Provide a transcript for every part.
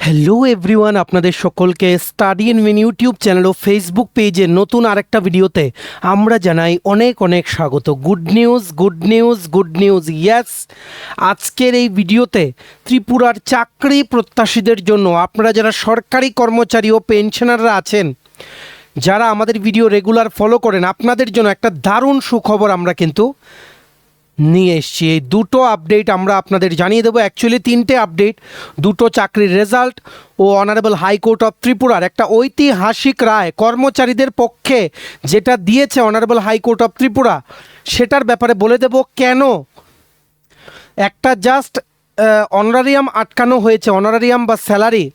Hello everyone, আপনাদের সকলকে Study in Win YouTube channel ও ফেসবুক পেজে নতুন আরেকটা ভিডিওতে আমরা জানাই অনেক অনেক স্বাগত। Good news good news good news yes, আজকের এই ভিডিওতে ত্রিপুরার চাকরি প্রত্যাশীদের জন্য, আপনারা যারা সরকারি কর্মচারী ও পেনশনাররা আছেন, যারা আমাদের ভিডিও রেগুলার ফলো করেন, আপনাদের জন্য একটা দারুণ সুখবর আমরা কিন্তু নিয়ে এসছি। এই দুটো আপডেট আমরা আপনাদের জানিয়ে দেবো। অ্যাকচুয়ালি তিনটে আপডেট, দুটো চাকরির রেজাল্ট ও অনারেবল হাইকোর্ট অফ ত্রিপুরার একটা ঐতিহাসিক রায় কর্মচারীদের পক্ষে যেটা দিয়েছে অনারেবল হাইকোর্ট অফ ত্রিপুরা, সেটার ব্যাপারে বলে দেব কেন একটা জাস্ট অনারারিয়াম আটকানো হয়েছে, অনারারিয়াম বা স্যালারি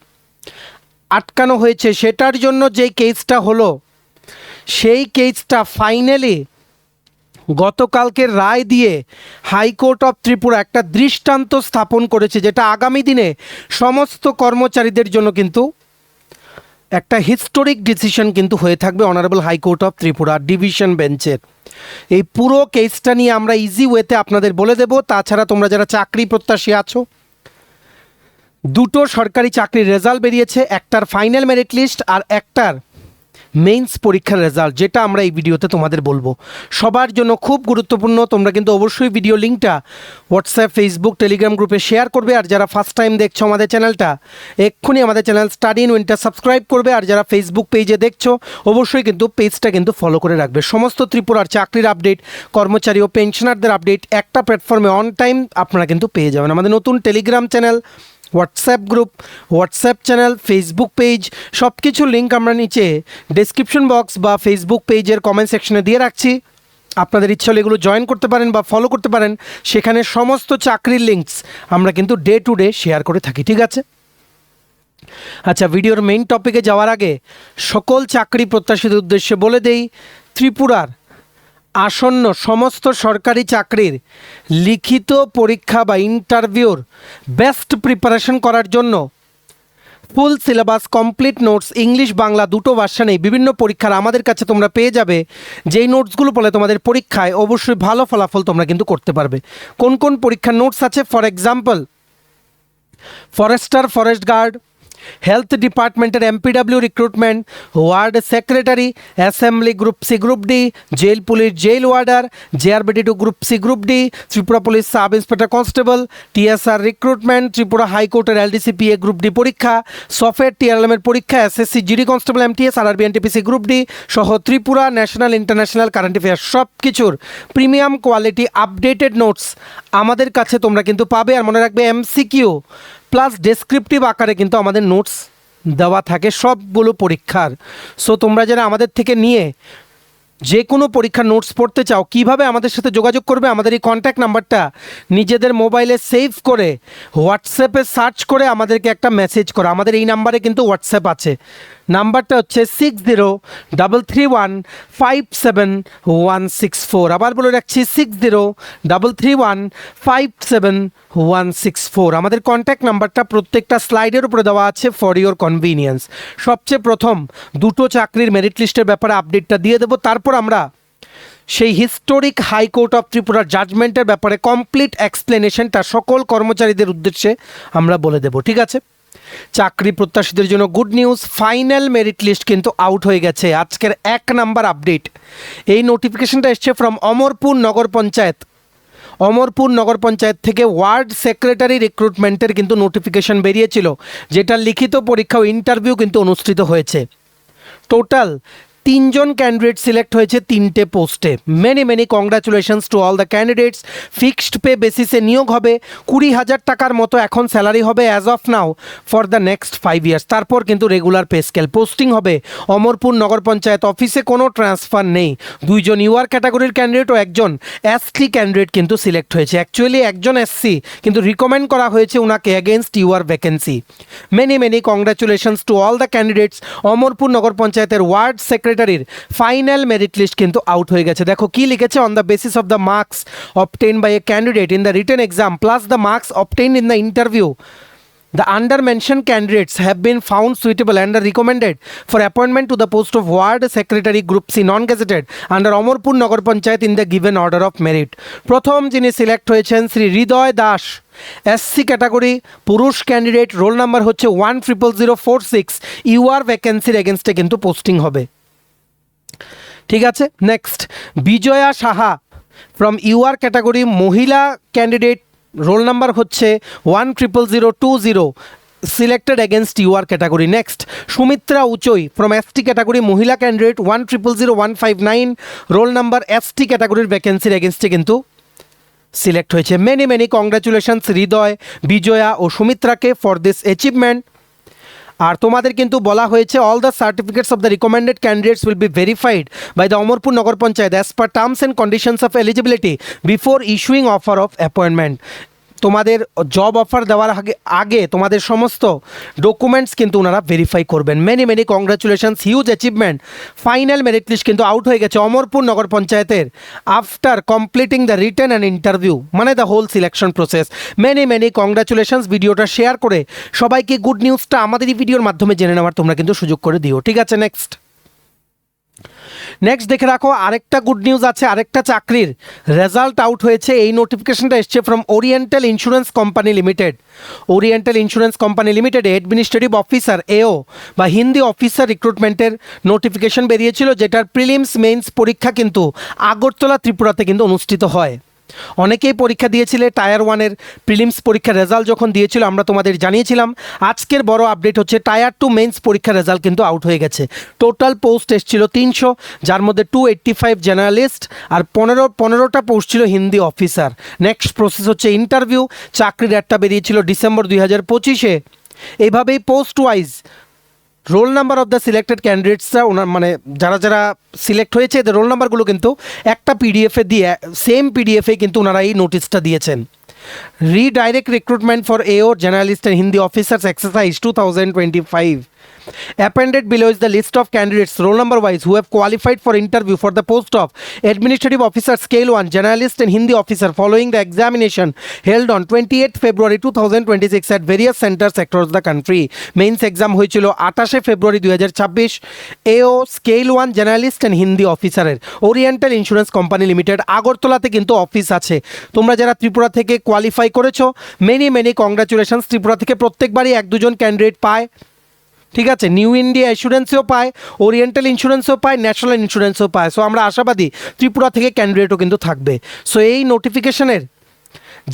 আটকানো হয়েছে, সেটার জন্য যেই কেসটা হলো সেই কেসটা ফাইনালি গতকালকের রায় দিয়ে হাইকোর্ট অফ ত্রিপুরা একটা দৃষ্টান্ত স্থাপন করেছে, যেটা আগামী দিনে সমস্ত কর্মচারীদের জন্য কিন্তু একটা হিস্টোরিক ডিসিশন কিন্তু হয়ে থাকবে honourable high court of Tripura division বেঞ্চের। এই পুরো কেসটা নিয়ে আমরা ইজি ওয়েতে আপনাদের বলে দেব। তাছাড়া তোমরা যারা চাকরি প্রত্যাশী আছো, দুটো সরকারি চাকরির রেজাল্ট বেরিয়েছে, একটার ফাইনাল মেরিট লিস্ট আর একটার মেইনস পরীক্ষার রেজাল্ট, যেটা আমরা এই ভিডিওতে তোমাদের বলবো। সবার জন্য খুব গুরুত্বপূর্ণ। তোমরা কিন্তু অবশ্যই ভিডিও লিঙ্কটা হোয়াটসঅ্যাপ, ফেসবুক, টেলিগ্রাম গ্রুপে শেয়ার করবে। আর যারা ফার্স্ট টাইম দেখছো আমাদের চ্যানেলটা, এক্ষুনি আমাদের চ্যানেল স্টাডি ইন উইনটা সাবস্ক্রাইব করবে। আর যারা ফেসবুক পেজে দেখছো, অবশ্যই কিন্তু পেজটা কিন্তু ফলো করে রাখবে। সমস্ত ত্রিপুরার চাকরির আপডেট, কর্মচারী ও পেনশনারদের আপডেট একটা প্ল্যাটফর্মে অন টাইম আপনারা কিন্তু পেয়ে যাবেন। আমাদের নতুন Telegram channel, WhatsApp group, WhatsApp channel, Facebook page, সব কিছু লিঙ্ক আমরা নিচে ডেসক্রিপশন বক্স বা ফেসবুক পেজের কমেন্ট সেকশনে দিয়ে রাখছি। আপনাদের ইচ্ছা হলে এগুলো জয়েন করতে পারেন বা ফলো করতে পারেন। সেখানে সমস্ত চাকরির লিঙ্কস আমরা কিন্তু ডে টু ডে শেয়ার করে থাকি, ঠিক আছে? আচ্ছা, ভিডিওর মেইন টপিকে যাওয়ার আগে সকল চাকরি প্রত্যাশীদের উদ্দেশ্যে বলে দেই, ত্রিপুরার আসন্ন সমস্ত সরকারি চাকরির লিখিত পরীক্ষা বা ইন্টারভিউর বেস্ট প্রিপারেশন করার জন্য full syllabus, complete notes, English Bangla দুটো ভার্সানেই বিভিন্ন পরীক্ষার আমাদের কাছে তোমরা পেয়ে যাবে। যেই নোটসগুলো বলে তোমাদের পরীক্ষায় অবশ্যই ভালো ফলাফল তোমরা কিন্তু করতে পারবে। কোন কোন পরীক্ষার নোটস আছে? For example, forester, forest guard, health ডিপার্টমেন্টের MPW recruitment, ward secretary, assembly group C group D, jail police jail warder, JRBT to group C group D, Tripura police sub inspector constable, TSR recruitment, Tripura হাইকোর্টের LDCPA group D পরীক্ষা, software টিআরএলের পরীক্ষা, SSC GD constable MTS, RRB NTPC group D সহ Tripura national international current affairs সব কিছুর premium quality updated notes আমাদের কাছে তোমরা কিন্তু পাবে। আর মনে রাখবে, এমসিকিউ প্লাস ডেসক্রিপটিভ আকারে কিন্তু আমাদের নোটস দেওয়া থাকে সবগুলো পরীক্ষার। সো তোমরা যারা আমাদের থেকে নিয়ে যে কোনো পরীক্ষার নোটস পড়তে চাও, কিভাবে আমাদের সাথে যোগাযোগ করবে? আমাদের এই কন্ট্যাক্ট নাম্বারটা নিজেদের মোবাইলে সেভ করে হোয়াটসঅ্যাপে সার্চ করে আমাদেরকে একটা মেসেজ করো। আমাদের এই নাম্বারে কিন্তু হোয়াটসঅ্যাপ আছে। নাম্বারটা হচ্ছে 6033157164। আবার বলে রাখছি, 6033157164 আমাদের কন্ট্যাক্ট নাম্বারটা। প্রত্যেকটা স্লাইডের উপরে দেওয়া আছে ফর ইওর কনভিনিয়েন্স। সবচেয়ে প্রথম দুটো চাকরির মেরিট লিস্টের ব্যাপারে আপডেটটা দিয়ে দেবো, তারপর আমরা সেই হিস্টোরিক হাইকোর্ট অফ ত্রিপুরার জাজমেন্টের ব্যাপারে কমপ্লিট এক্সপ্লেনেশনটা সকল কর্মচারীদের উদ্দেশ্যে আমরা বলে দেব, ঠিক আছে? চাকরি প্রত্যাশীদের জন্য good news, final merit list কিন্তু আউট হয়ে গেছে। আজকের 1 নাম্বার আপডেট, এই নোটিফিকেশনটা এসছে ফ্রম অমরপুর নগর পঞ্চায়েত। অমরপুর নগর পঞ্চায়েত থেকে ওয়ার্ড সেক্রেটারি রিক্রুটমেন্টের কিন্তু নোটিফিকেশন বেরিয়েছিল, যেটা লিখিত পরীক্ষা ও ইন্টারভিউ কিন্তু অনুষ্ঠিত হয়েছে। টোটাল 3 জন ক্যান্ডিডেট সিলেক্ট হয়েছে 3টে পোস্টে। Many congratulations to all the candidates. Fixed pay বেসিসে নিয়োগ হবে। 20,000 টাকার মতো এখন স্যালারি হবে as of now for the next 5 years. তারপর কিন্তু রেগুলার পে স্কেল। পোস্টিং হবে অমরপুর নগর পঞ্চায়েত অফিসে, কোনো ট্রান্সফার নেই। 2 জন ইউআর ক্যাটাগরির ক্যান্ডিডেট ও 1 জন এসটি ক্যান্ডিডেট কিন্তু সিলেক্ট হয়েছে। অ্যাকচুয়ালি 1 জন এসসি, কিন্তু রিকমেন্ড করা হয়েছে ওনাকে against UR vacancy. Many congratulations to all the candidates. Amarpur Nagar পঞ্চায়েতের ওয়ার্ড সেক্রেটারির ফাইনাল মেরিট লিস্ট কিন্তু আউট হয়ে গেছে। দেখো কি লিখেছে, on the basis of the marks obtained by a candidate in the written exam plus the marks obtained in the interview The under-mentioned candidates have been found suitable and are recommended for appointment to the post of Ward Secretary Group C non-gazetted under Amorpur Nagar Panchayat in the given order of merit. প্রথম যিনি select হয়েছেন শ্রী হৃদয় Das, SC category, পুরুষ candidate, roll number হচ্ছে 10046। UR ভ্যাকেন্সির এগেনস্টে কিন্তু posting হবে। ঠিক আছে, next Bijaya Saha from UR category, মহিলা ক্যান্ডিডেট, রোল নাম্বার হচ্ছে 1000020, selected against UR category. Next Sumitra Uchoi from ST category, মহিলা ক্যান্ডিডেট, 1000159, রোল নাম্বার, এসটি ক্যাটাগরির ভ্যাকেন্সির এগেনস্টে কিন্তু সিলেক্ট হয়েছে। Many many congratulations Hriday, Bijaya ও সুমিত্রাকে ফর দিস অ্যাচিভমেন্ট। আর তোমাদের কিন্তু বলা হয়েছে all the certificates of the recommended candidates will be verified by the Amarpur Nagar Panchayat as per terms and conditions of eligibility before issuing offer of appointment. তোমাদের job offer দেওয়ার আগে তোমাদের সমস্ত ডকুমেন্টস কিন্তু ওনারা ভেরিফাই করবেন। Many many congratulations, huge achievement. Final merit list কিন্তু out হয়ে গেছে অমরপুর নগর পঞ্চায়েতের after completing the written and interview, মানে the whole selection process. Many many congratulations. ভিডিওটা শেয়ার করে সবাইকে গুড নিউজটা আমাদের এই ভিডিওর মাধ্যমে জেনে নেওয়ার তোমরা কিন্তু সুযোগ করে দিও। ঠিক আছে, নেক্সট দেখে রাখো, আরেকটা গুড নিউজ আছে, আরেকটা চাকরির রেজাল্ট আউট হয়েছে। এই নোটিফিকেশনটা এসছে from oriental insurance company limited. Oriental insurance company লিমিটেডে অ্যাডমিনিস্ট্রেটিভ অফিসার এও বা হিন্দি অফিসার রিক্রুটমেন্টের নোটিফিকেশন বেরিয়েছিল, যেটার প্রিলিমস মেইনস পরীক্ষা কিন্তু আগরতলা ত্রিপুরাতে কিন্তু অনুষ্ঠিত হয়। অনেকেই পরীক্ষা দিয়েছিলে, টায়ার 1-এর প্রিলিমস পরীক্ষার রেজাল্ট যখন দিয়েছিল আমরা তোমাদের জানিয়েছিলাম। আজকের বড় আপডেট হচ্ছে টায়ার 2 মেইনস পরীক্ষার রেজাল্ট কিন্তু আউট হয়ে গেছে। টোটাল পোস্ট এসেছিল 300, যার মধ্যে 285 জার্নালিস্ট আর 15টা পোস্ট ছিল হিন্দি অফিসার। নেক্সট প্রসেস হচ্ছে ইন্টারভিউ। চাকরির একটা বেরিয়েছিল ডিসেম্বর 2025-এ। এইভাবেই post wise roll number of the selected ক্যান্ডিডেটসরা, ওনার মানে যারা যারা সিলেক্ট হয়েছে এদের রোল নাম্বারগুলো কিন্তু একটা পিডিএফে দিয়ে, সেম পিডিএফে কিন্তু ওনারা এই নোটিশটা দিয়েছেন। রিডাইরেক্ট রিক্রুটমেন্ট ফর এও journalist and Hindi officers exercise 2025. Appended below is the list of candidates roll number wise who have qualified for interview for the post of Administrative Officer Scale 1 Journalist and Hindi Officer following the examination held on 28th February 2026 at various centers across the country. Mains exam হয়েছিল 28 ফেব্রুয়ারি 2026। AO Scale 1 Journalist and Hindi Officer এর oriental insurance company limited আগরতলাতে কিন্তু office আছে। তোমরা যারা ত্রিপুরা থেকে qualify করেছো many many congratulations. Tripura থেকে প্রত্যেকবারই 1-2 জন ক্যান্ডিডেট পায়। ঠিক আছে, নিউ ইন্ডিয়া ইন্স্যুরেন্সও পায়, ওরিয়েন্টাল ইন্স্যুরেন্সও পায়, ন্যাশনাল ইন্স্যুরেন্সও পায়। সো আমরা আশাবাদী ত্রিপুরা থেকে ক্যান্ডিডেটও কিন্তু থাকবে। সো এই নোটিফিকেশনের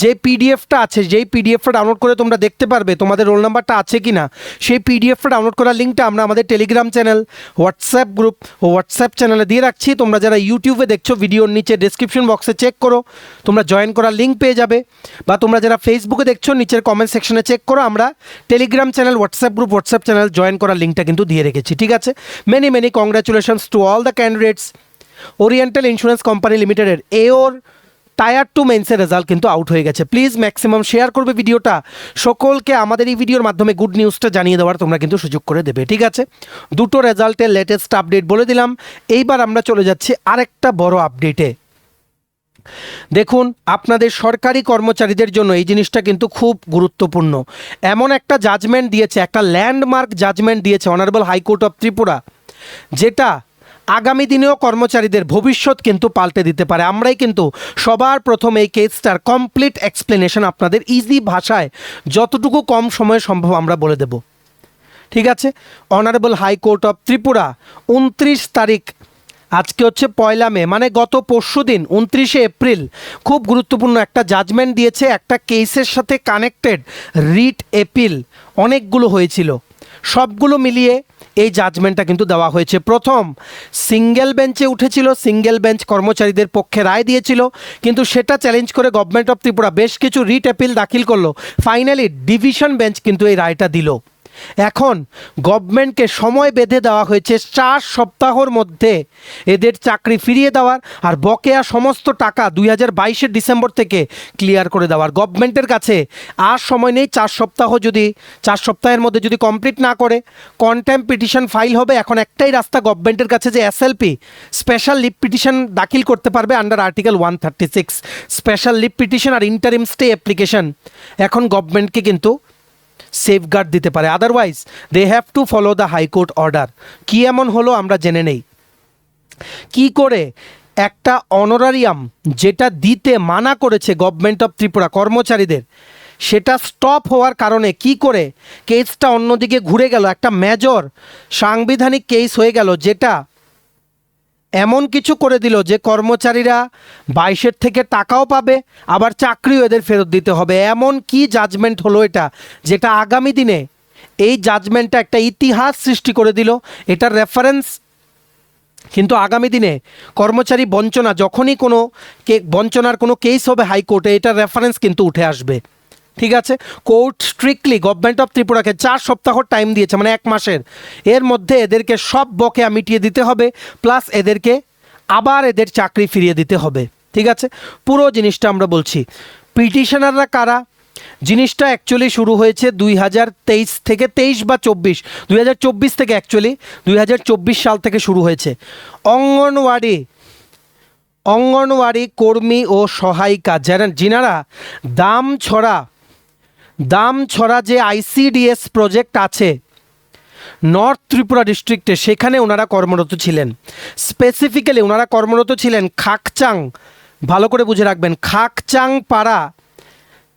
যে পিডিএফটা আছে, যেই পিডিএফটা ডাউনলোড করে তোমরা দেখতে পারবে তোমাদের রোল নাম্বারটা আছে কি না, সেই পিডিএফটা ডাউনলোড করার লিঙ্কটা আমরা আমাদের টেলিগ্রাম চ্যানেল, হোয়াটসঅ্যাপ গ্রুপ ও হোয়াটসঅ্যাপ চ্যানেলে দিয়ে রাখছি। তোমরা যারা ইউটিউবে দেখছো ভিডিওর নিচে ডেসক্রিপশন বক্সে চেক করো, তোমরা জয়েন করার লিঙ্ক পেয়ে যাবে। বা তোমরা যারা ফেসবুকে দেখছো নিচের কমেন্ট সেকশনে চেক করো, আমরা Telegram channel, WhatsApp group, WhatsApp channel join করার লিঙ্কটা কিন্তু দিয়ে রেখেছি। ঠিক আছে, many many congratulations to all the candidates. Oriental insurance company লিমিটেডের এওর টায়ার 2 মেন্সের রেজাল্ট কিন্তু আউট হয়ে গেছে। প্লিজ ম্যাক্সিমাম শেয়ার করবে ভিডিওটা, সকলকে আমাদের এই ভিডিওর মাধ্যমে গুড নিউজটা জানিয়ে দেওয়ার তোমরা কিন্তু সুযোগ করে দেবে। ঠিক আছে, দুটো রেজাল্টের লেটেস্ট আপডেট বলে দিলাম। এইবার আমরা চলে যাচ্ছি আরেকটা বড় আপডেটে। দেখুন, আপনাদের সরকারি কর্মচারীদের জন্য এই জিনিসটা কিন্তু খুব গুরুত্বপূর্ণ। এমন একটা জাজমেন্ট দিয়েছে, একটা ল্যান্ডমার্ক জাজমেন্ট দিয়েছে অনারেবল হাইকোর্ট অফ ত্রিপুরা, যেটা আগামী দিনেও কর্মচারীদের ভবিষ্যৎ কিন্তু পাল্টে দিতে পারে। আমরাই কিন্তু সবার প্রথম এই কেসটার কমপ্লিট এক্সপ্লেনেশন আপনাদের ইজি ভাষায় যতটুকু কম সময়ে সম্ভব আমরা বলে দেব। ঠিক আছে, অনারেবল হাইকোর্ট অফ ত্রিপুরা 29 তারিখ, আজকে হচ্ছে 1 মে, মানে গত পরশু দিন 29শে এপ্রিল খুব গুরুত্বপূর্ণ একটা জাজমেন্ট দিয়েছে। একটা কেসের সাথে কানেক্টেড রিট এপিল অনেকগুলো হয়েছিল, সবগুলো মিলিয়ে এই জাজমেন্টটা কিন্তু দেওয়া হয়েছে। প্রথম সিঙ্গেল বেঞ্চে উঠেছিল, সিঙ্গেল বেঞ্চ কর্মচারীদের পক্ষে রায় দিয়েছিল, কিন্তু সেটা চ্যালেঞ্জ করে গভর্নমেন্ট অফ ত্রিপুরা বেশ কিছু রিট অ্যাপিল দাখিল করলো। ফাইনালি ডিভিশন বেঞ্চ কিন্তু এই রায়টা দিল। এখন গভর্নমেন্টকে সময় বেঁধে দেওয়া হয়েছে 4 সপ্তাহর মধ্যে এদের চাকরি ফিরিয়ে দেওয়ার আর বকেয়া সমস্ত টাকা 2022-এর ডিসেম্বর থেকে ক্লিয়ার করে দেওয়ার। গভর্নমেন্টের কাছে আর সময় নেই। 4 সপ্তাহ যদি 4 সপ্তাহের মধ্যে যদি কমপ্লিট না করে কন্টেম্প পিটিশন ফাইল হবে। এখন একটাই রাস্তা গভর্নমেন্টের কাছে, যে এসএলপি স্পেশাল লিভ পিটিশন দাখিল করতে পারবে under article 136। Special leave petition আর ইন্টারিম স্টে অ্যাপ্লিকেশন এখন গভর্নমেন্টকে কিন্তু সেফগার্ড দিতে পারে, otherwise they have to follow the high court order. কী এমন হলো আমরা জেনে নেই। কি করে একটা অনারারিয়াম যেটা দিতে মানা করেছে গভর্নমেন্ট অফ ত্রিপুরা কর্মচারীদের, সেটা স্টপ হওয়ার কারণে কি করে কেসটা অন্যদিকে ঘুরে গেল, একটা মেজর সাংবিধানিক কেস হয়ে গেল, যেটা এমন কিছু করে দিল যে কর্মচারীরা 22-এর থেকে টাকাও পাবে, আবার চাকরিও এদের ফেরত দিতে হবে। এমন কি জাজমেন্ট হলো এটা, যেটা আগামী দিনে এই জাজমেন্টটা একটা ইতিহাস সৃষ্টি করে দিল। এটার রেফারেন্স কিন্তু আগামী দিনে কর্মচারী বঞ্চনা, যখনই কোনো বঞ্চনার কোনো কেস হবে হাইকোর্টে, এটার রেফারেন্স কিন্তু উঠে আসবে। ঠিক আছে, কোর্ট স্ট্রিক্টলি গভর্নমেন্ট অফ ত্রিপুরাকে 4 সপ্তাহ টাইম দিয়েছে, মানে 1 মাসের। এর মধ্যে এদেরকে সব বকেয়া মিটিয়ে দিতে হবে, প্লাস এদেরকে আবার এদের চাকরি ফিরিয়ে দিতে হবে। ঠিক আছে, পুরো জিনিসটা আমরা বলছি। পিটিশনাররা কারা? জিনিসটা অ্যাকচুয়ালি শুরু হয়েছে 2023 থেকে, 23 বা 24, 2024 থেকে, অ্যাকচুয়ালি 2024 সাল থেকে শুরু হয়েছে। অঙ্গনওয়াড়ি কর্মী ও সহায়িকা যিনারা দামছড়া যে ICDS প্রজেক্ট আছে নর্থ ত্রিপুরা ডিস্ট্রিক্টে, সেখানে ওনারা কর্মরত ছিলেন। স্পেসিফিক্যালি ওনারা কর্মরত ছিলেন খাকচাং, ভালো করে বুঝে রাখবেন,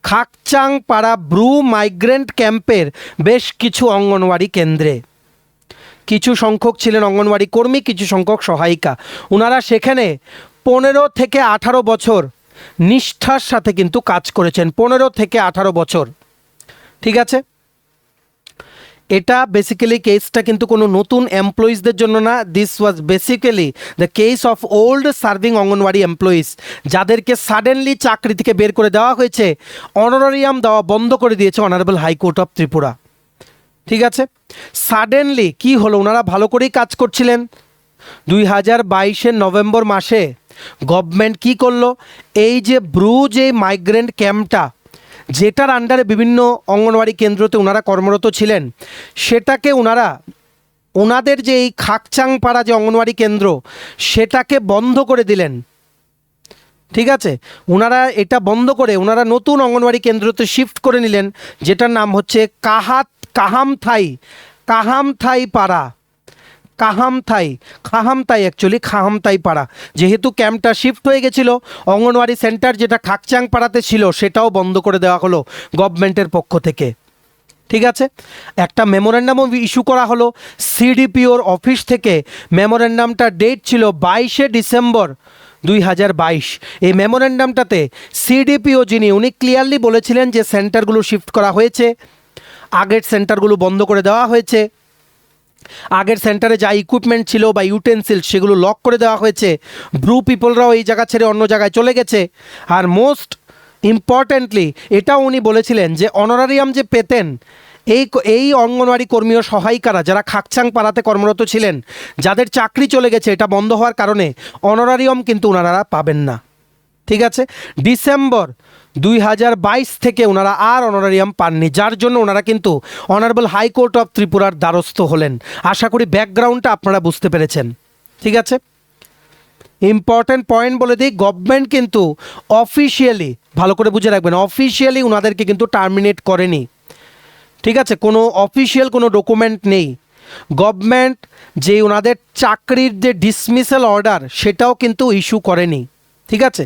খাকচাংপাড়া ব্রু মাইগ্রেন্ট ক্যাম্পের বেশ কিছু অঙ্গনওয়াড়ি কেন্দ্রে। কিছু সংখ্যক ছিলেন অঙ্গনওয়াড়ি কর্মী, কিছু সংখ্যক সহায়িকা। ওনারা সেখানে 15 থেকে 18 বছর নিষ্ঠার সাথে কিন্তু কাজ করেছেন, 15 থেকে 18 বছর। ঠিক আছে, এটা বেসিক্যালি কেসটা কিন্তু কোনো নতুন এমপ্লয়িজদের জন্য না, this was basically the case of old serving anganwadi employees, যাদেরকে সাডেনলি চাকরি থেকে বের করে দেওয়া হয়েছে, অনারারিয়াম দেওয়া বন্ধ করে দিয়েছে অনারেবল হাইকোর্ট অফ ত্রিপুরা। ঠিক আছে, সাডেনলি কি হলো, ওনারা ভালো করেই কাজ করছিলেন। 2022-এর নভেম্বর মাসে গভর্নমেন্ট কি করলো, এই যে যে মাইগ্রেন্ট ক্যাম্পটা, যেটার আন্ডারে বিভিন্ন অঙ্গনওয়াড়ি কেন্দ্রতে ওনারা কর্মরত ছিলেন, সেটাকে ওনাদের যে এই খাকচাংপাড়া যে অঙ্গনওয়াড়ি কেন্দ্র, সেটাকে বন্ধ করে দিলেন। ঠিক আছে, ওনারা এটা বন্ধ করে ওনারা নতুন অঙ্গনওয়াড়ি কেন্দ্রতে শিফট করে নিলেন, যেটার নাম হচ্ছে খাহামথাই পাড়া। যেহেতু ক্যাম্পটা শিফট হয়ে গেছিলো, অঙ্গনওয়াড়ি সেন্টার যেটা খাকচাংপাড়াতে ছিল সেটাও বন্ধ করে দেওয়া হলো গভর্নমেন্টের পক্ষ থেকে। ঠিক আছে, একটা মেমোরেন্ডামও ইস্যু করা হলো CDPOর অফিস থেকে। মেমোরেন্ডামটা ডেট ছিল 22শে ডিসেম্বর 2022। এই মেমোরেন্ডামটাতে CDPO উনি ক্লিয়ারলি বলেছিলেন যে সেন্টারগুলো শিফট করা হয়েছে, আগের সেন্টারগুলো বন্ধ করে দেওয়া হয়েছে, আগের সেন্টারে যা ইকুইপমেন্ট ছিল বা ইউটেন্সিল সেগুলো লক করে দেওয়া হয়েছে, ব্রু পিপলরাও এই জায়গা ছেড়ে অন্য জায়গায় চলে গেছে। আর মোস্ট ইম্পর্ট্যান্টলি এটাও উনি বলেছিলেন যে অনারারিয়াম যে পেতেন এই অঙ্গনওয়াড়ি কর্মী ও সহায়িকারা, যারা খাকচাংপাড়াতে কর্মরত ছিলেন, যাদের চাকরি চলে গেছে এটা বন্ধ হওয়ার কারণে, অনারারিয়াম কিন্তু ওনারা পাবেন না। ঠিক আছে, ডিসেম্বর 2022 থেকে ওনারা আর অনারারিয়াম পাননি, যার জন্য ওনারা কিন্তু অনারেবল হাইকোর্ট অফ ত্রিপুরার দ্বারস্থ হলেন। আশা করি ব্যাকগ্রাউন্ডটা আপনারা বুঝতে পেরেছেন। ঠিক আছে, ইম্পর্ট্যান্ট পয়েন্ট বলে দিই, গভর্নমেন্ট কিন্তু অফিসিয়ালি, ভালো করে বুঝে রাখবেন, অফিসিয়ালি ওনাদেরকে কিন্তু টার্মিনেট করেনি। ঠিক আছে, কোনো অফিসিয়াল কোনো ডকুমেন্ট নেই। গভর্নমেন্ট যে ওনাদের চাকরির যে ডিসমিসাল অর্ডার সেটাও কিন্তু ইস্যু করেনি। ঠিক আছে,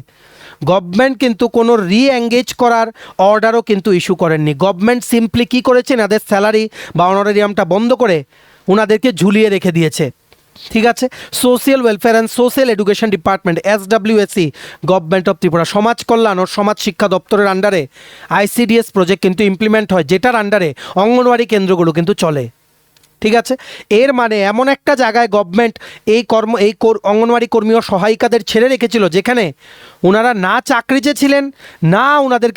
গভর্নমেন্ট কিন্তু কোনো রি-এঙ্গেজ করার অর্ডারও কিন্তু ইস্যু করেননি। গভর্নমেন্ট সিম্পলি কী করেছে, এনাদের স্যালারি বা অনারারিয়ামটা বন্ধ করে ওনাদেরকে ঝুলিয়ে রেখে দিয়েছে। ঠিক আছে, social welfare and social education department SWSE government of Tripura, সমাজ কল্যাণ ও সমাজ শিক্ষা দপ্তরের আন্ডারে ICDS প্রজেক্ট কিন্তু ইমপ্লিমেন্ট হয়, যেটার আন্ডারে অঙ্গনওয়াড়ি কেন্দ্রগুলো কিন্তু চলে। ঠিক আছে, এর মানে এমন একটা জায়গায় গভর্নমেন্ট এই অঙ্গনওয়াড়ি কর্মী ও সহায়িকাদের ছেড়ে রেখেছিল, যেখানে ওনারা না চাকরিতে ছিলেন, না ওনাদের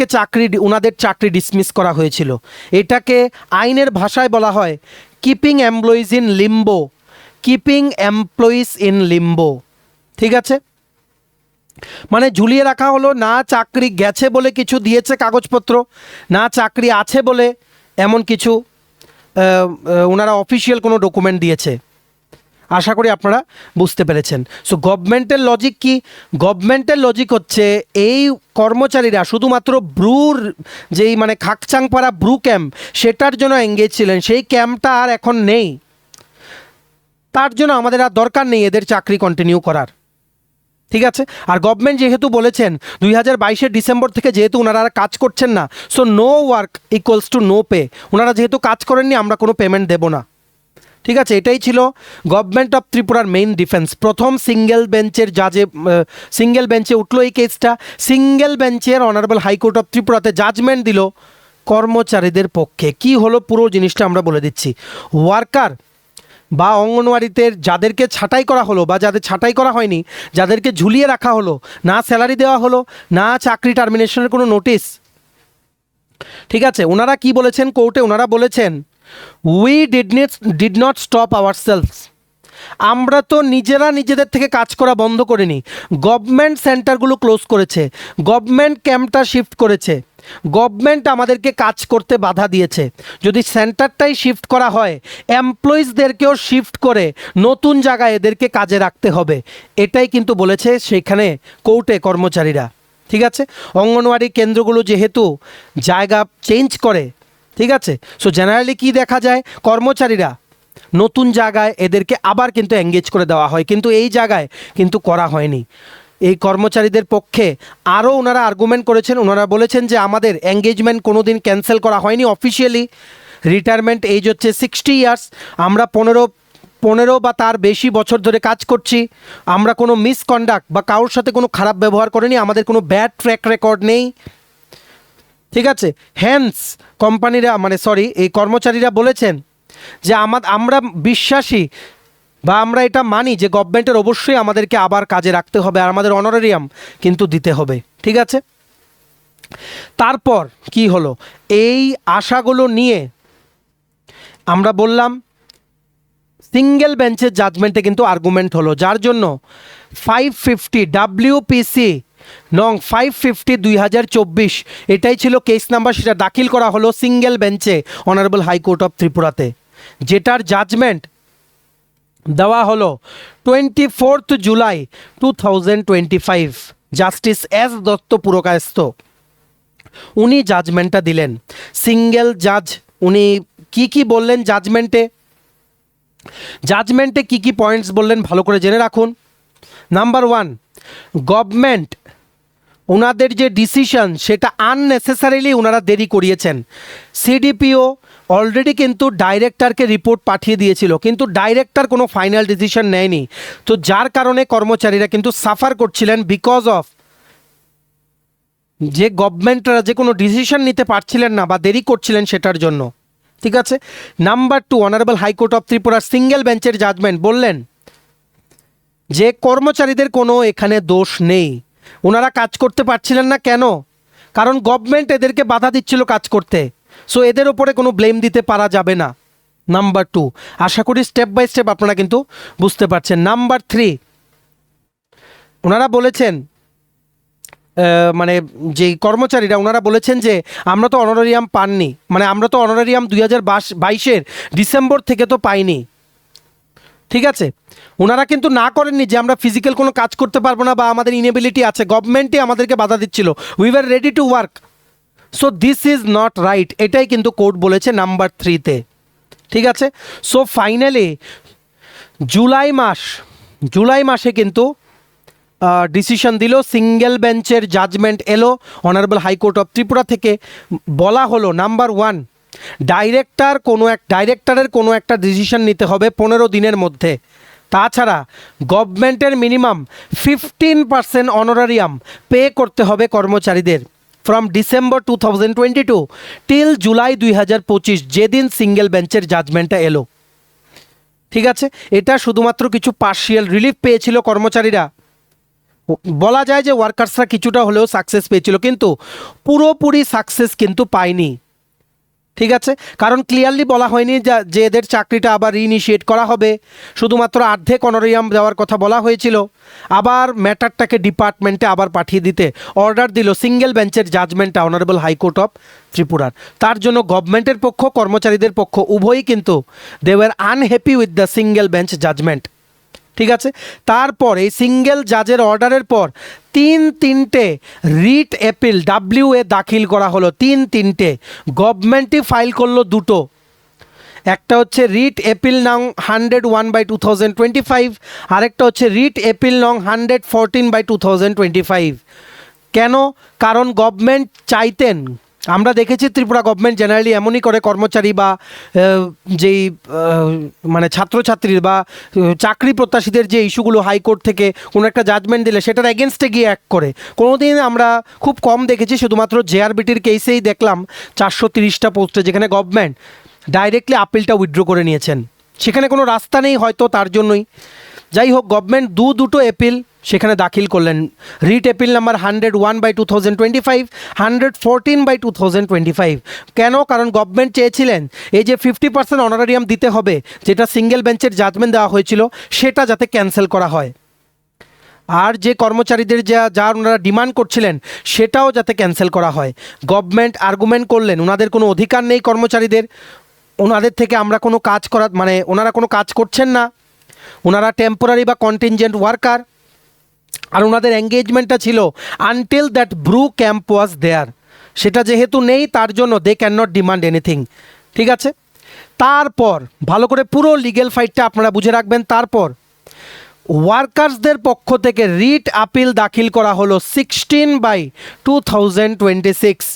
চাকরি ডিসমিস করা হয়েছিল। এটাকে আইনের ভাষায় বলা হয় কিপিং এমপ্লয়িজ ইন লিম্বো। ঠিক আছে, মানে ঝুলিয়ে রাখা হলো, না চাকরি গেছে বলে কিছু দিয়েছে কাগজপত্র, না চাকরি আছে বলে এমন কিছু ওনারা অফিসিয়াল কোনো ডকুমেন্ট দিয়েছে। আশা করি আপনারা বুঝতে পেরেছেন। সো গভর্নমেন্টের লজিক কি? গভর্নমেন্টের লজিক হচ্ছে এই কর্মচারীরা শুধুমাত্র ব্রুর যেই মানে খাকচাংপাড়া ব্রু ক্যাম্প সেটার জন্য এঙ্গেজ ছিলেন, সেই ক্যাম্পটা আর এখন নেই, তার জন্য আমাদের আর দরকার নেই এদের চাকরি কন্টিনিউ করার। ঠিক আছে, আর গভর্নমেন্ট যেহেতু বলেছেন 2022 ডিসেম্বর থেকে যেহেতু ওনারা আর কাজ করছেন না, so no work equals to no pay. ওনারা যেহেতু কাজ করেননি আমরা কোনো পেমেন্ট দেবো না। ঠিক আছে, এটাই ছিল গভর্নমেন্ট অফ ত্রিপুরার মেইন ডিফেন্স। প্রথম সিঙ্গেল বেঞ্চের সিঙ্গেল বেঞ্চে উঠলো এই কেসটা, সিঙ্গেল বেঞ্চের অনারেবল হাইকোর্ট অফ ত্রিপুরাতে জাজমেন্ট দিল কর্মচারীদের পক্ষে। কি হলো পুরো জিনিসটা আমরা বলে দিচ্ছি। ওয়ার্কার বা অঙ্গনওয়াড়িতে যাদেরকে ছাঁটাই করা হলো বা যাদের ছাঁটাই করা হয়নি, যাদেরকে ঝুলিয়ে রাখা হলো, না স্যালারি দেওয়া হলো, না চাকরি টার্মিনেশনের কোনো নোটিশ, ঠিক আছে, ওনারা কি বলেছেন কোর্টে? ওনারা বলেছেন we did not stop our selves. আমরা তো নিজেরা নিজেদের থেকে কাজ করা বন্ধ করিনি। গভর্নমেন্ট সেন্টারগুলো ক্লোজ করেছে, গভর্নমেন্ট ক্যাম্পটা শিফট করেছে, গভর্নমেন্ট আমাদেরকে কাজ করতে বাধা দিয়েছে। যদি সেন্টারটাই শিফট করা হয়, এমপ্লয়িজদেরকেও শিফট করে নতুন জায়গায় এদেরকে কাজে রাখতে হবে, এটাই কিন্তু বলেছে সেখানে কোর্টে কর্মচারীরা। ঠিক আছে, অঙ্গনওয়াড়ি কেন্দ্রগুলো যেহেতু জায়গা চেঞ্জ করে, ঠিক আছে, সো জেনারেলি কি দেখা যায়, কর্মচারীরা নতুন জায়গায় এদেরকে আবার কিন্তু এঙ্গেজ করে দেওয়া হয়, কিন্তু এই জায়গায় কিন্তু করা হয়নি। এই কর্মচারীদের পক্ষে আরও ওনারা আর্গুমেন্ট করেছেন। ওনারা বলেছেন যে আমাদের এঙ্গেজমেন্ট কোনো দিন ক্যান্সেল করা হয়নি। অফিসিয়ালি রিটায়ারমেন্ট এজ হচ্ছে 60 ইয়ার্স। আমরা পনেরো বা তার বেশি বছর ধরে কাজ করছি। আমরা কোনো মিসকন্ডাক্ট বা কারোর সাথে কোনো খারাপ ব্যবহার করিনি, আমাদের কোনো ব্যাড ট্র্যাক রেকর্ড নেই। ঠিক আছে, হ্যান্স কোম্পানিরা এই কর্মচারীরা বলেছেন যে আমরা বিশ্বাসী বা আমরা এটা মানি যে গভর্নমেন্টের অবশ্যই আমাদেরকে আবার কাজে রাখতে হবে আর আমাদের অনারেরিয়াম কিন্তু দিতে হবে। ঠিক আছে, তারপর কি হলো, এই আশাগুলো নিয়ে আমরা বললাম সিঙ্গেল বেঞ্চের জাজমেন্টে কিন্তু আর্গুমেন্ট হলো, যার জন্য 550 WPC নং 550 2024 এটাই ছিল কেস নাম্বার, সেটা দাখিল করা হলো সিঙ্গেল বেঞ্চে অনারেবল হাইকোর্ট অফ ত্রিপুরাতে, যেটার জাজমেন্ট দেওয়া হলো 24 জুলাই 2025। জাস্টিস এস দত্ত পুরকায়স্থ উনি জাজমেন্টটা দিলেন। সিঙ্গেল জাজ উনি কি বললেন জাজমেন্টে কি পয়েন্টস বললেন ভালো করে জেনে রাখুন। নাম্বার 1, গভর্নমেন্ট ওনাদের যে ডিসিশন সেটা আননেসেসারিলি ওনারা দেরি করিয়েছেন। সিডিপিও অলরেডি কিন্তু ডাইরেক্টরকে রিপোর্ট পাঠিয়ে দিয়েছিল, কিন্তু ডাইরেক্টর কোনো ফাইনাল ডিসিশন নেয়নি। তো যার কারণে কর্মচারীরা কিন্তু সাফার করছিলেন বিকজ অফ যে গভর্নমেন্টরা যে কোনো ডিসিশন নিতে পারছিলেন না বা দেরি করছিলেন সেটার জন্য। ঠিক আছে, নাম্বার 2, অনারেবল হাইকোর্ট অফ ত্রিপুরার সিঙ্গেল বেঞ্চের জাজমেন্ট বললেন যে কর্মচারীদের কোনো এখানে দোষ নেই। ওনারা কাজ করতে পারছিলেন না কেন? কারণ গভর্নমেন্ট এদেরকে বাধা দিচ্ছিল কাজ করতে, সো এদের ওপরে কোনো ব্লেম দিতে পারা যাবে না। নাম্বার 2, আশা করি স্টেপ বাই স্টেপ আপনারা কিন্তু বুঝতে পারছেন। নাম্বার 3, ওনারা বলেছেন যে কর্মচারীরা ওনারা বলেছেন যে আমরা তো অনারেরিয়াম পাননি, আমরা তো অনারেরিয়াম 2022 ডিসেম্বর থেকে তো পাইনি। ঠিক আছে, ওনারা কিন্তু না করেননি যে আমরা ফিজিক্যাল কোনো কাজ করতে পারবো না বা আমাদের ইনেবিলিটি আছে, গভর্নমেন্টই আমাদেরকে বাধা দিচ্ছিল, we were ready to work, so this is not right, এটাই কিন্তু কোর্ট বলেছে নাম্বার 3-তে। ঠিক আছে, সো ফাইনালি জুলাই মাসে কিন্তু ডিসিশন দিল, সিঙ্গেল বেঞ্চের জাজমেন্ট এলো অনারেবল হাইকোর্ট অফ ত্রিপুরা থেকে। বলা হলো নাম্বার 1, ডাইরেক্টরের কোনো একটা ডিসিশন নিতে হবে 15 দিনের মধ্যে। তাছাড়া গভর্নমেন্টের মিনিমাম 15% অনারারিয়াম পে করতে হবে কর্মচারীদের ফ্রম ডিসেম্বর 2022 টিল জুলাই 2025, যেদিন সিঙ্গেল বেঞ্চের জাজমেন্টটা এলো। ঠিক আছে, এটা শুধুমাত্র কিছু পার্শিয়াল রিলিফ পেয়েছিল কর্মচারীরা। বলা যায় যে ওয়ার্কার্সরা কিছুটা হলেও সাকসেস পেয়েছিল, কিন্তু পুরোপুরি সাকসেস কিন্তু পায়নি। ঠিক আছে, কারণ ক্লিয়ারলি বলা হয়নি যে এদের চাকরিটা আবার রিইনিশিয়েট করা হবে, শুধুমাত্র অর্ধেক অনারিয়াম দেওয়ার কথা বলা হয়েছিল। আবার ম্যাটারটাকে ডিপার্টমেন্টে আবার পাঠিয়ে দিতে অর্ডার দিল সিঙ্গেল বেঞ্চের জাজমেন্টটা অনারেবল হাইকোর্ট অফ ত্রিপুরার। তার জন্য গভর্নমেন্টের পক্ষ কর্মচারীদের পক্ষ উভয়ই কিন্তু they were unhappy with the single bench judgement. ঠিক আছে, তারপর এই সিঙ্গেল জাজের অর্ডারের পর তিনটে রিট অ্যাপিল WA দাখিল করা হলো, তিনটে গভর্নমেন্টই ফাইল করলো দুটো। একটা হচ্ছে রিট অ্যাপিল নং 101/2025, আরেকটা হচ্ছে রিট অ্যাপিল নং 114/2025। কেন? কারণ গভর্নমেন্ট চাইতেন, আমরা দেখেছি ত্রিপুরা গভর্নমেন্ট জেনারেলি এমনই করে, কর্মচারী বা যেই মানে ছাত্রছাত্রীর বা চাকরি প্রত্যাশীদের যে ইস্যুগুলো হাইকোর্ট থেকে কোনো একটা জাজমেন্ট দিলে সেটার এগেনস্টে গিয়ে অ্যাক্ট করে। কোনোদিন আমরা খুব কম দেখেছি, শুধুমাত্র JRBTর কেসেই দেখলাম 430টা পোস্টে যেখানে গভর্নমেন্ট ডাইরেক্টলি আপিলটা উইথড্র করে নিয়েছেন, সেখানে কোনো রাস্তা নেই হয়তো তার জন্যই। যাই হোক, গভর্নমেন্ট দুটো অ্যাপিল সেখানে দাখিল করলেন, রিট অ্যাপিল নাম্বার 101/2025, 114/2025। কেন? কারণ গভর্নমেন্ট চেয়েছিলেন এই যে 50% অনারারিয়াম দিতে হবে, যেটা সিঙ্গেল বেঞ্চের জাজমেন্ট দেওয়া হয়েছিল, সেটা যাতে ক্যান্সেল করা হয়, আর যে কর্মচারীদের যা ওনারা ডিমান্ড করছিলেন সেটাও যাতে ক্যান্সেল করা হয়। গভর্নমেন্ট আর্গুমেন্ট করলেন ওনাদের কোনো অধিকার নেই, কর্মচারীদের, ওনাদের থেকে আমরা কোনো কাজ করা মানে ওনারা কোনো কাজ করছেন না, ওনারা টেম্পোরারি বা কন্টিনজেন্ট ওয়ার্কার, আর ওনাদের এঙ্গেজমেন্টটা ছিল until that Bru camp was there, সেটা যেহেতু নেই তার জন্য they can not demand anything. ঠিক আছে, তারপর ভালো করে পুরো লিগ্যাল ফাইটটা আপনারা বুঝে রাখবেন। তারপর ওয়ার্কার্সদের পক্ষ থেকে রিট আপিল দাখিল করা হলো 16/2026,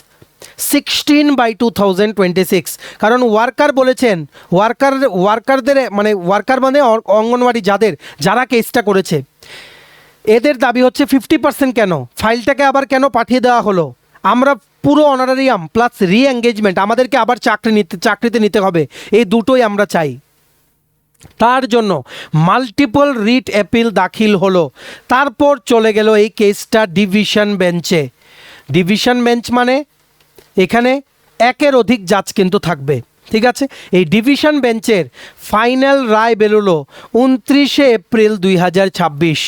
16/2026। কারণ ওয়ার্কার বলেছেন, ওয়ার্কারদের মানে ওয়ার্কার মানে অঙ্গনওয়াড়ি যারা কেসটা করেছে, এদের দাবি হচ্ছে 50% কেন, ফাইলটাকে আবার কেন পাঠিয়ে দেওয়া হলো, আমরা পুরো অনারারিয়াম প্লাস রি এঙ্গেজমেন্ট আমাদেরকে আবার চাকরিতে নিতে হবে, এই দুটোই আমরা চাই। তার জন্য মাল্টিপল রিট অ্যাপিল দাখিল হলো। তারপর চলে গেল এই কেসটা ডিভিশন বেঞ্চে। ডিভিশন বেঞ্চ মানে এখানে একের অধিক জাজ কিন্তু থাকবে। ঠিক আছে, এই ডিভিশন বেঞ্চের ফাইনাল রায় বেরোলো 29শে এপ্রিল 2026।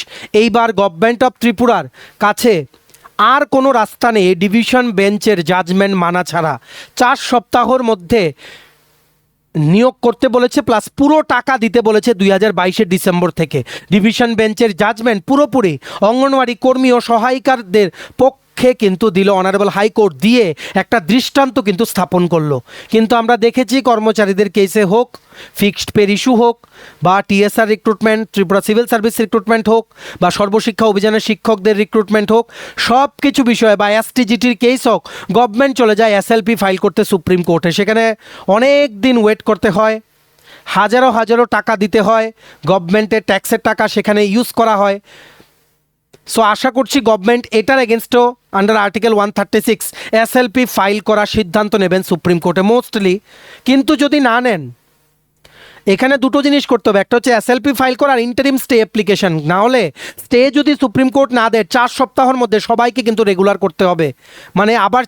এইবার গভর্নমেন্ট অফ ত্রিপুরার কাছে আর কোনো রাস্তা নেই এই ডিভিশন বেঞ্চের জাজমেন্ট মানা ছাড়া। 4 সপ্তাহর মধ্যে নিয়োগ করতে বলেছে, প্লাস পুরো টাকা দিতে বলেছে 2022 ডিসেম্বর থেকে। ডিভিশন বেঞ্চের জাজমেন্ট পুরোপুরি অঙ্গনওয়াড়ি কর্মী ও সহায়িকাদের পক্ষে কিন্তু দিল অনারেবল হাইকোর্ট, দিয়ে একটা দৃষ্টান্ত কিন্তু স্থাপন করলো। কিন্তু আমরা দেখেছি কর্মচারীদের কেসে হোক, ফিক্সড পের ইস্যু হোক, বা TSR recruitment, Tripura civil service recruitment হোক, বা সর্বশিক্ষা অভিযানের শিক্ষকদের রিক্রুটমেন্ট হোক, সব কিছু বিষয়ে, বা STGTর কেস হোক, গভর্নমেন্ট চলে যায় SLP ফাইল করতে সুপ্রিম কোর্টে। সেখানে অনেক দিন ওয়েট করতে হয়, হাজারো টাকা দিতে হয়, গভর্নমেন্টের ট্যাক্সের টাকা সেখানে ইউজ করা হয়। সো আশা করছি গভর্নমেন্ট এটার এগেনস্টও আন্ডার আর্টিকেল 136 SLP ফাইল করার সিদ্ধান্ত নেবেন সুপ্রিম কোর্টে মোস্টলি। কিন্তু যদি না নেন, এখানে দুটো জিনিস করতে হবে, একটা হচ্ছে SLP ফাইল করার ইন্টারিম স্টে অ্যাপ্লিকেশন, না হলে স্টে যদি সুপ্রিম কোর্ট না দেয় 4 সপ্তাহের মধ্যে সবাইকে কিন্তু রেগুলার করতে হবে, মানে আবার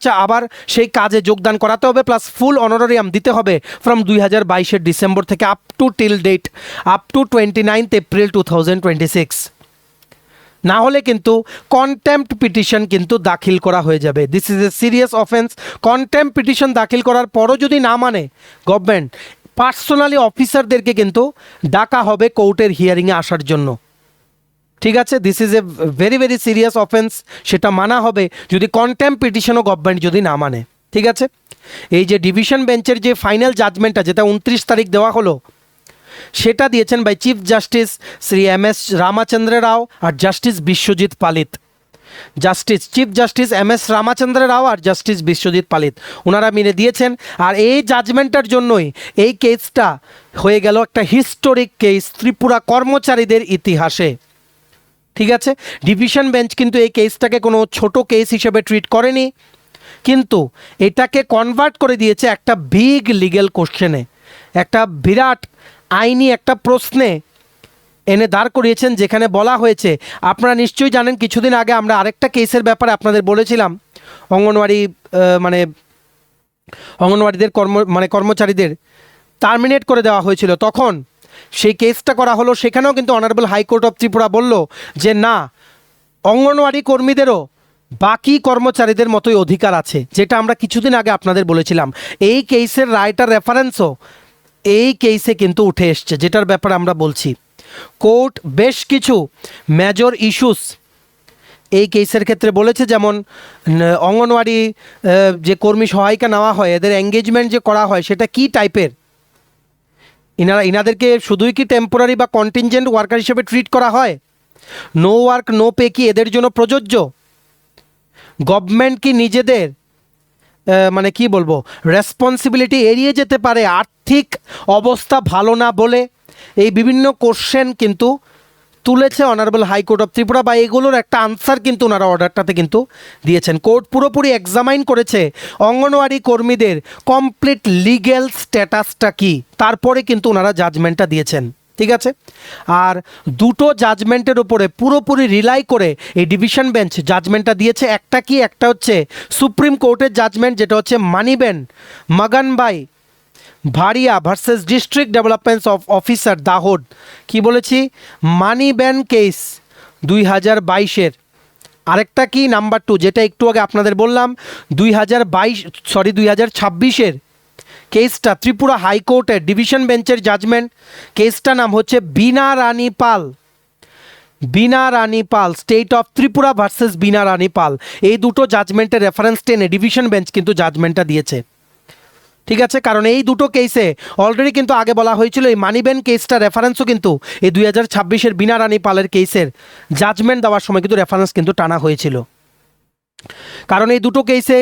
সেই কাজে যোগদান করাতে হবে, প্লাস ফুল অনারারিয়াম দিতে হবে ফ্রম 2022 ডিসেম্বর থেকে আপ টু 29 এপ্রিল 2026। না হলে কিন্তু কন্টেম্প্ট পিটিশন কিন্তু দাখিল করা হয়ে যাবে। This is a serious offence. Contempt petition দাখিল করার পরও যদি না মানে গভর্নমেন্ট, পার্সোনালি অফিসারদেরকে কিন্তু ডাকা হবে কোর্টের হিয়ারিংয়ে আসার জন্য। ঠিক আছে, this is a very serious offence, সেটা মানা হবে যদি কন্টেম্প্ট পিটিশনও গভর্নমেন্ট যদি না মানে। ঠিক আছে, এই যে ডিভিশন বেঞ্চের যে ফাইনাল জাজমেন্টটা, যেটা 29 তারিখ দেওয়া হলো, সেটা দিয়েছেন by chief justice Shri MS Ramachandra Rao আর justice Biswajit Palit. Chief justice MS Ramachandra Rao আর জাস্টিস বিশ্বজিৎ পালিত ওনারা মিলে দিয়েছেন। আর এই জাজমেন্টটার জন্যই এই কেসটা হয়ে গেল একটা হিস্টোরিক কেস ত্রিপুরা কর্মচারীদের ইতিহাসে। ঠিক আছে, ডিভিশন বেঞ্চ কিন্তু এই কেসটাকে কোনো ছোট কেস হিসেবে ট্রিট করেনি, কিন্তু এটাকে কনভার্ট করে দিয়েছে একটা বিগ লিগ্যাল কোশ্চেনে, একটা বিরাট আইনি একটা প্রশ্নে এনে দাঁড় করিয়েছেন, যেখানে বলা হয়েছে, আপনারা নিশ্চয়ই জানেন কিছুদিন আগে আমরা আরেকটা কেসের ব্যাপারে আপনাদের বলেছিলাম, অঙ্গনওয়াড়িদের কর্মচারীদের টার্মিনেট করে দেওয়া হয়েছিল, তখন সেই কেসটা করা হলো। সেখানেও কিন্তু অনারেবল হাইকোর্ট অফ ত্রিপুরা বলল যে না, অঙ্গনওয়াড়ি কর্মীদেরও বাকি কর্মচারীদের মতোই অধিকার আছে, যেটা আমরা কিছুদিন আগে আপনাদের বলেছিলাম। এই কেসের রায়টার রেফারেন্সও এই কেসে কিন্তু উঠে এসছে, যেটার ব্যাপারে আমরা বলছি। কোর্ট বেশ কিছু মেজর ইস্যুস এই কেসের ক্ষেত্রে বলেছে, যেমন অঙ্গনওয়াড়ি যে কর্মী সহায়িকা নেওয়া হয়, এদের এঙ্গেজমেন্ট যে করা হয় সেটা কী টাইপের, ইনাদেরকে শুধুই কি টেম্পোরারি বা কন্টিনজেন্ট ওয়ার্কার হিসেবে ট্রিট করা হয়? নো ওয়ার্ক নো পে কি এদের জন্য প্রযোজ্য? গভর্নমেন্ট কি নিজেদের মানে কি বলবো রেসপন্সিবিলিটি এড়িয়ে যেতে পারে আর্থিক অবস্থা ভালো না বলে? এই বিভিন্ন কোশ্চেন কিন্তু তুলেছে অনারেবল হাইকোর্ট অফ ত্রিপুরা, বা এগুলোর একটা আনসার কিন্তু ওনারা অর্ডারটাতে কিন্তু দিয়েছেন। কোর্ট পুরোপুরি এক্সামাইন করেছে অঙ্গনওয়াড়ি কর্মীদের কমপ্লিট লিগ্যাল স্ট্যাটাসটা কি, তারপরে কিন্তু ওনারা জাজমেন্টটা দিয়েছেন। ঠিক আছে, আর দুটো জাজমেন্টের উপরে পুরোপুরি রিলাই করে এই ডিভিশন বেঞ্চ জাজমেন্টটা দিয়েছে। একটা কি, একটা হচ্ছে সুপ্রিম কোর্টের জাজমেন্ট, যেটা হচ্ছে Maniben Maganbhai Bhariya versus district development officer Dahod. কি বলেছি, মানিবেন কেস 2022-এর। আরেকটা কি নাম্বার 2, যেটা একটু আগে আপনাদের বললাম 2026-এর কেসটা ত্রিপুরা হাইকোর্টের ডিভিশন বেঞ্চের জাজমেন্ট। কেসটা নাম হচ্ছে বীণা রানী পাল, বীণা রানী পাল, স্টেট অফ ত্রিপুরা ভার্সেস বীণা রানী পাল। এই দুটো জাজমেন্টের রেফারেন্স টেনে ডিভিশন বেঞ্চ কিন্তু জাজমেন্টটা দিয়েছে। ঠিক আছে, কারণ এই দুটো কেসে অলরেডি কিন্তু আগে বলা হয়েছিল এই মানিবেন কেসটা রেফারেন্সও কিন্তু এই 2026-এর বীণা রানী পালের কেসের জাজমেন্ট দেওয়ার সময় কিন্তু রেফারেন্স কিন্তু টানা হয়েছিল। কারণ এই দুটো কেসে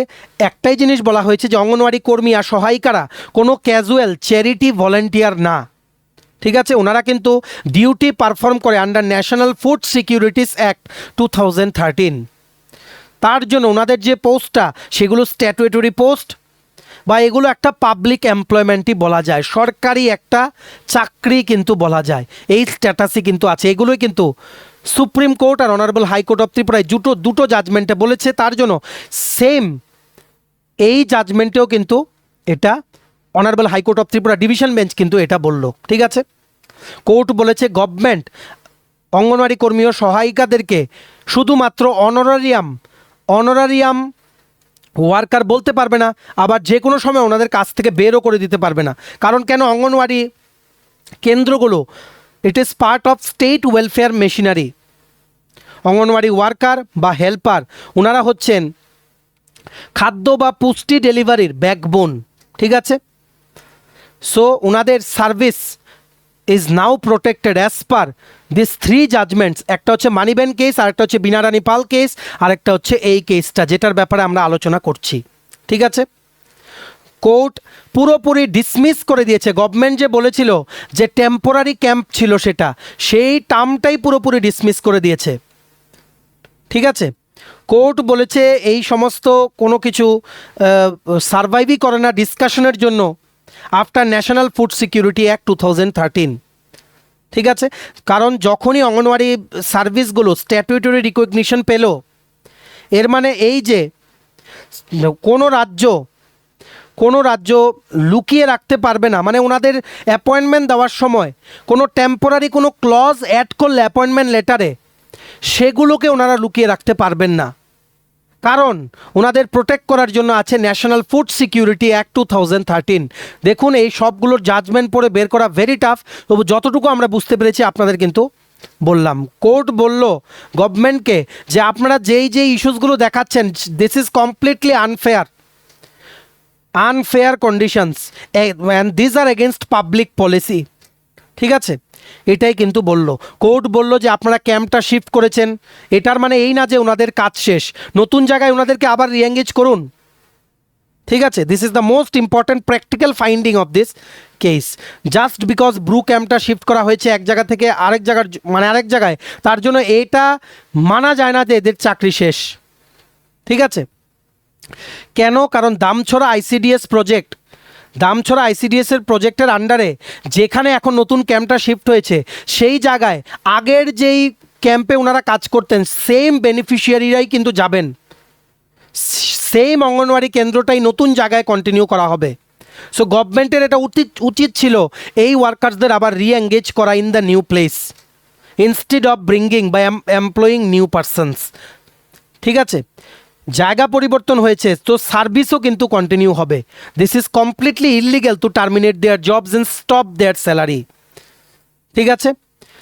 একটাই জিনিস বলা হয়েছে যে অঙ্গনওয়াড়ি কর্মী আর সহায়িকারা কোনো ক্যাজুয়াল চ্যারিটি ভলেন্টিয়ার না। ঠিক আছে, ওনারা কিন্তু ডিউটি পারফর্ম করে under national food securities act 2013। তার জন্য ওনাদের যে পোস্টটা সেগুলো স্ট্যাটুয়েটরি পোস্ট, বা এগুলো একটা পাবলিক এমপ্লয়মেন্টই বলা যায়, সরকারি একটা চাকরি কিন্তু বলা যায়, এই স্ট্যাটাসই কিন্তু আছে। এগুলোই কিন্তু সুপ্রিম কোর্ট আর অনারেবল হাইকোর্ট অফ ত্রিপুরায় দুটো জাজমেন্টে বলেছে। তার জন্য সেম এই জাজমেন্টেও কিন্তু এটা honourable high court of Tripura division bench কিন্তু এটা বলল। ঠিক আছে, কোর্ট বলেছে গভর্নমেন্ট অঙ্গনওয়াড়ি কর্মী ও সহায়িকাদেরকে শুধুমাত্র অনারারিয়াম ওয়ার্কার বলতে পারবে না, আবার যে কোনো সময় ওনাদের কাছ থেকে বেরও করে দিতে পারবে না। কারণ কেন, অঙ্গনওয়াড়ি কেন্দ্রগুলো it is part of state welfare machinery. Anganwadi worker বা হেল্পার ওনারা হচ্ছেন খাদ্য বা পুষ্টি ডেলিভারির ব্যাকবোন। ঠিক আছে, সো ওনাদের service is now protected as per this 3 judgements. একটা হচ্ছে মানিবেন কেস, আরেকটা হচ্ছে বীণা রানী পাল কেস, আরেকটা হচ্ছে এই কেসটা যেটার ব্যাপারে আমরা আলোচনা করছি। ঠিক আছে, কোর্ট পুরোপুরি ডিসমিস করে দিয়েছে। গভর্নমেন্ট যে বলেছিল যে টেম্পোরারি ক্যাম্প ছিল সেটা, সেই টার্মটাই পুরোপুরি ডিসমিস করে দিয়েছে। ঠিক আছে, কোর্ট বলেছে এই সমস্ত কোনো কিছু সারভাইভই করে না ডিসকাশনের জন্য after national food security act 2013। ঠিক আছে, কারণ যখনই অঙ্গনওয়াড়ি সার্ভিসগুলো স্ট্যাটুয়েটরি রিকগনিশন পেল, এর মানে এই যে কোনো রাজ্য লুকিয়ে রাখতে পারবে না, মানে ওনাদের অ্যাপয়েন্টমেন্ট দেওয়ার সময় কোনো টেম্পোরারি কোনো ক্লজ অ্যাড করলে অ্যাপয়েন্টমেন্ট লেটারে, সেগুলোকে ওনারা লুকিয়ে রাখতে পারবেন না। কারণ ওনাদের প্রোটেক্ট করার জন্য আছে ন্যাশনাল ফুড সিকিউরিটি অ্যাক্ট 2013। দেখুন এই সবগুলোর জাজমেন্ট পড়ে বের করা ভেরি টাফ, তবু যতটুকু আমরা বুঝতে পেরেছি আপনাদের কিন্তু বললাম। কোর্ট বলল গভর্নমেন্টকে যে আপনারা যেই ইস্যুসগুলো দেখাচ্ছেন this is completely unfair conditions and this are against public policy. ঠিক আছে, এটাই কিন্তু বলল। কোর্ট বলল যে আপনারা ক্যাম্পটা শিফট করেছেন, এটার মানে এই না যে ওনাদের কাজ শেষ, নতুন জায়গায় ওনাদেরকে আবার রিএঙ্গেজ করুন। ঠিক আছে, this is the most important practical finding of this case. Just because Bru ক্যাম্পটা শিফট করা হয়েছে এক জায়গা থেকে আরেক জায়গায়, তার জন্য এটা মানা যায় না যে এদের চাকরি শেষ। ঠিক আছে, কেন, কারণ দামছড়া আইসিডিএসের প্রজেক্টের আন্ডারে যেখানে এখন নতুন ক্যাম্পটা শিফট হয়েছে, সেই জায়গায় আগের যেই ক্যাম্পে ওনারা কাজ করতেন সেম বেনিফিশিয়ারিরাই কিন্তু যাবেন, সেম অঙ্গনওয়াড়ি কেন্দ্রটাই নতুন জায়গায় কন্টিনিউ করা হবে। সো গভর্নমেন্টের এটা উচিত ছিল এই ওয়ার্কার্সদের আবার রিএঙ্গেজ করা in the new place instead of bringing বা এমপ্লয়িং নিউ পারসনস। ঠিক আছে, জায়গা পরিবর্তন হয়েছে তো সার্ভিসও কিন্তু কন্টিনিউ হবে। This is completely illegal to terminate their jobs and stop their salary. ঠিক আছে,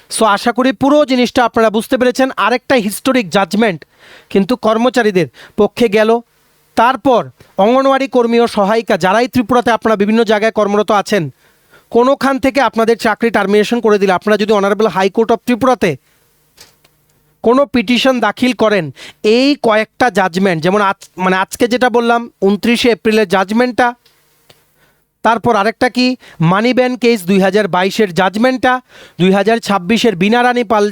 সো আশা করি পুরো জিনিসটা আপনারা বুঝতে পেরেছেন। আরেকটা হিস্টোরিক জাজমেন্ট কিন্তু কর্মচারীদের পক্ষে গেল। তারপর অঙ্গনওয়াড়ি কর্মী ও সহায়িকা যারাই ত্রিপুরাতে আপনারা বিভিন্ন জায়গায় কর্মরত আছেন, কোনোখান থেকে আপনাদের চাকরি টার্মিনেশন করে দিলে আপনারা যদি অনারেবল হাইকোর্ট অফ ত্রিপুরাতে কোনো পিটিশন দাখিল করেন, এই কয়েকটা জাজমেন্ট, যেমন আজকে যেটা বললাম 29শে এপ্রিলের জাজমেন্টটা, তারপর আরেকটা কি মানি ব্যান কেস 2022-এর জাজমেন্টটা, 2026-এর বিনা রানী পাল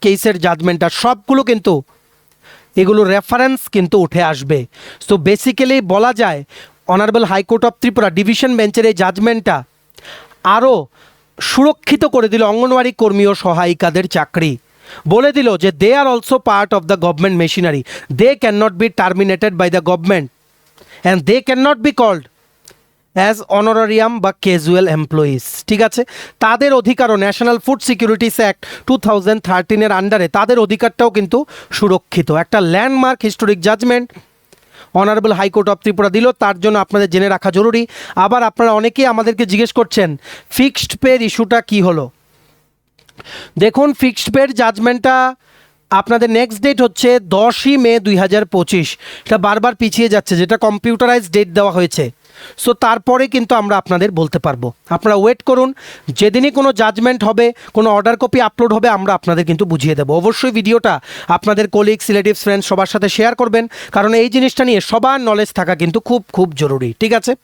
কেসের জাজমেন্টটা, সবগুলো কিন্তু এগুলো রেফারেন্স কিন্তু উঠে আসবে। সো বেসিক্যালি বলা যায় honourable high court of Tripura division বেঞ্চের এই জাজমেন্টটা আরও সুরক্ষিত করে দিল অঙ্গনওয়াড়ি কর্মী ও সহায়িকাদের চাকরি। বলে দিল যে they are also part of the government machinery, they can not be terminated by the government and they can not be called as honorarium বা ক্যাজুয়াল এমপ্লয়িজ। ঠিক আছে, তাদের অধিকারও ন্যাশনাল ফুড সিকিউরিটিস অ্যাক্ট 2013-এর আন্ডারে তাদের অধিকারটাও কিন্তু সুরক্ষিত। একটা landmark historic judgment honourable high court of Tripura দিল, তার জন্য আপনাদের জেনে রাখা জরুরি। আবার আপনারা অনেকেই আমাদেরকে জিজ্ঞেস করছেন ফিক্সড পের ইস্যুটা কি হলো। দেখুন, ফিক্সড পের জাজমেন্টটা আপনাদের নেক্সট ডেট হচ্ছে 10ই মে 2025। এটা বারবার পিছিয়ে যাচ্ছে, যেটা কম্পিউটারাইজ ডেট দেওয়া হয়েছে। সো তারপরে কিন্তু আমরা আপনাদের বলতে পারবো, আপনারা ওয়েট করুন। যেদিনই কোনো জাজমেন্ট হবে, কোনো অর্ডার কপি আপলোড হবে, আমরা আপনাদের কিন্তু বুঝিয়ে দেবো। অবশ্যই ভিডিওটা আপনাদের কলিগস, রিলেটিভস, ফ্রেন্ডস সবার সাথে শেয়ার করবেন, কারণ এই জিনিসটা নিয়ে সবার নলেজ থাকা কিন্তু খুব খুব জরুরি। ঠিক আছে,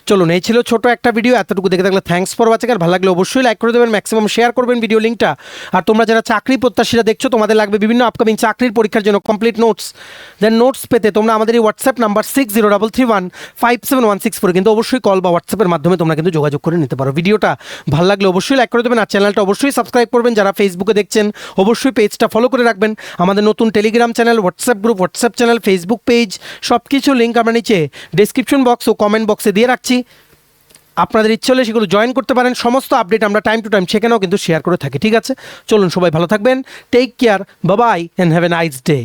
চলুন, এই ছিল ছোট একটা ভিডিও। এতটুকু দেখে থাকলে থ্যাঙ্কস ফর ওয়াচিং। আর ভালো লাগলে অবশ্যই লাইক করে দেবেন, ম্যাক্সিমাম শেয়ার করবেন ভিডিও লিঙ্কটা। আর তোমরা যারা চাকরি প্রত্যাশীরা দেখছো, তোমাদের লাগবে বিভিন্ন আপকামিং চাকরির পরীক্ষার জন্য কমপ্লিট নোটস, দেন নোটস পেতে তোমরা আমাদের এই হোয়াটসঅ্যাপ নাম্বার 6033157164 কিন্তু অবশ্যই কল বা হোয়াটসঅ্যাপের মাধ্যমে তোমরা কিন্তু যোগাযোগ করে নিতে পারো। ভিডিওটা ভালো লাগলে অবশ্যই লাইক করে দেবেন, আর চ্যানেলটা অবশ্যই সাবস্ক্রাইব করবেন। যারা ফেসবুকে দেখছেন অবশ্যই পেজটা ফলো করে রাখবেন। আমাদের নতুন Telegram channel, WhatsApp group, WhatsApp channel, Facebook page, সব কিছু লিঙ্ক আমরা নিচে ডেসক্রিপশন বক্স ও কমেন্ট বক্সে দিয়ে রাখছি। আপনাদের ইচ্ছে হলে সেগুলো জয়েন করতে পারেন। সমস্ত আপডেট আমরা টাইম টু টাইম সেখানেও কিন্তু শেয়ার করে থাকি। ঠিক আছে, চলুন, সবাই ভালো থাকবেন, take care, bye bye and have a nice day.